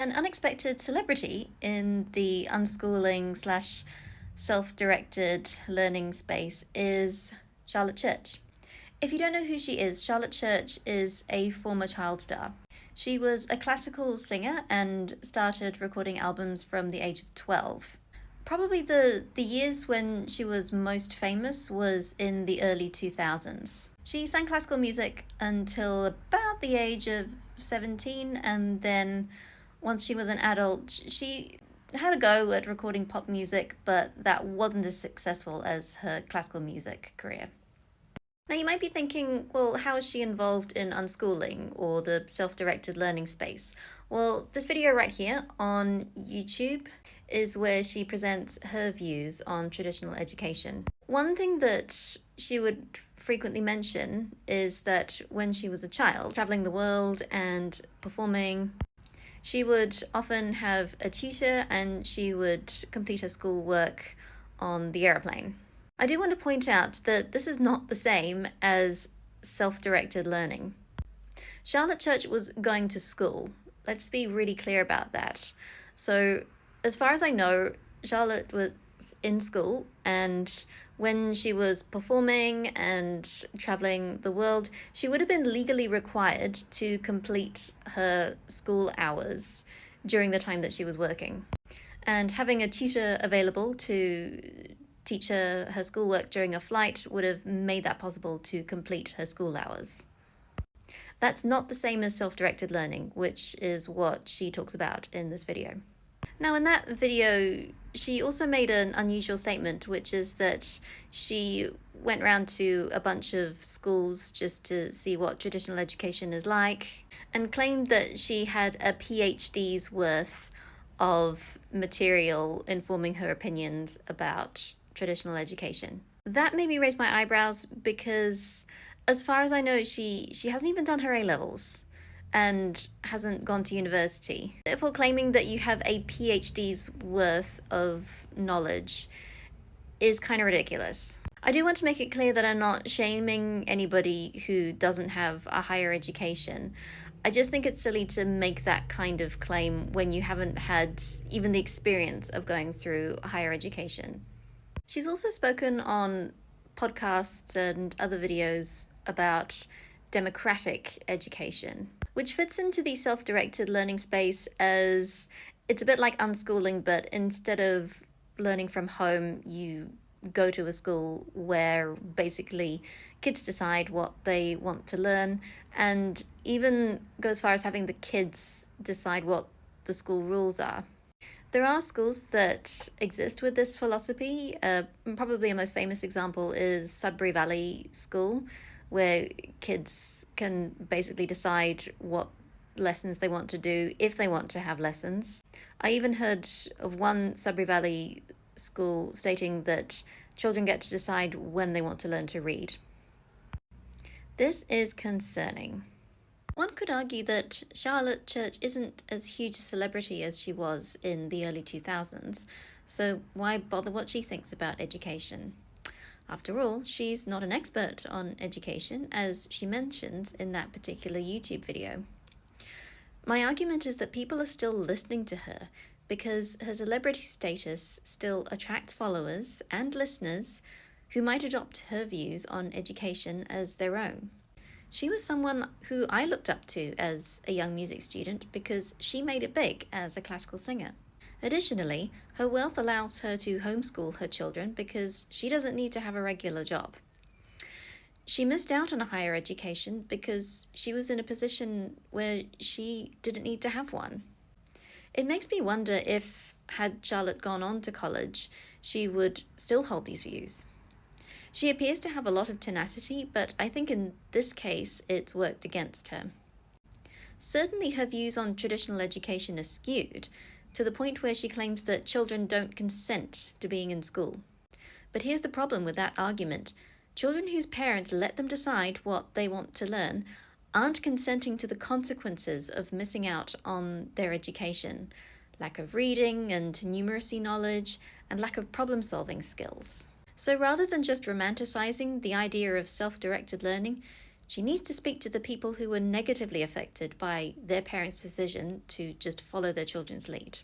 An unexpected celebrity in the unschooling slash self-directed learning space is Charlotte Church. If you don't know who she is, Charlotte Church is a former child star. She was a classical singer and started recording albums from the age of 12. Probably the years when she was most famous was in the early 2000s. She sang classical music until about the age of 17, and then once she was an adult, she had a go at recording pop music, but that wasn't as successful as her classical music career. Now, you might be thinking, well, how is she involved in unschooling or the self-directed learning space? Well, this video right here on YouTube is where she presents her views on traditional education. One thing that she would frequently mention is that when she was a child, traveling the world and performing, she would often have a tutor and she would complete her schoolwork on the airplane. I do want to point out that this is not the same as self-directed learning. Charlotte Church was going to school. Let's be really clear about that. So, as far as I know, Charlotte was in school, and when she was performing and traveling the world, she would have been legally required to complete her school hours during the time that she was working. And having a tutor available to teach her schoolwork during a flight would have made that possible to complete her school hours. That's not the same as self-directed learning, which is what she talks about in this video. Now, in that video, she also made an unusual statement, which is that she went around to a bunch of schools just to see what traditional education is like, and claimed that she had a PhD's worth of material informing her opinions about traditional education. That made me raise my eyebrows because, as far as I know, she hasn't even done her A-levels and hasn't gone to university. Therefore, claiming that you have a PhD's worth of knowledge is kind of ridiculous. I do want to make it clear that I'm not shaming anybody who doesn't have a higher education. I just think it's silly to make that kind of claim when you haven't had even the experience of going through higher education. She's also spoken on podcasts and other videos about democratic education, which fits into the self-directed learning space as it's a bit like unschooling, but instead of learning from home, you go to a school where basically kids decide what they want to learn, and even go as far as having the kids decide what the school rules are. There are schools that exist with this philosophy. Probably a most famous example is Sudbury Valley School, where kids can basically decide what lessons they want to do if they want to have lessons. I even heard of one Sudbury Valley school stating that children get to decide when they want to learn to read. This is concerning. One could argue that Charlotte Church isn't as huge a celebrity as she was in the early 2000s, so why bother what she thinks about education? After all, she's not an expert on education, as she mentions in that particular YouTube video. My argument is that people are still listening to her because her celebrity status still attracts followers and listeners who might adopt her views on education as their own. She was someone who I looked up to as a young music student because she made it big as a classical singer. Additionally, her wealth allows her to homeschool her children because she doesn't need to have a regular job. She missed out on a higher education because she was in a position where she didn't need to have one. It makes me wonder if, had Charlotte gone on to college, she would still hold these views. She appears to have a lot of tenacity, but I think in this case it's worked against her. Certainly her views on traditional education are skewed, to the point where she claims that children don't consent to being in school. But here's the problem with that argument. Children whose parents let them decide what they want to learn aren't consenting to the consequences of missing out on their education, lack of reading and numeracy knowledge, and lack of problem-solving skills. So rather than just romanticizing the idea of self-directed learning, She needs to speak to the people who were negatively affected by their parents' decision to just follow their children's lead.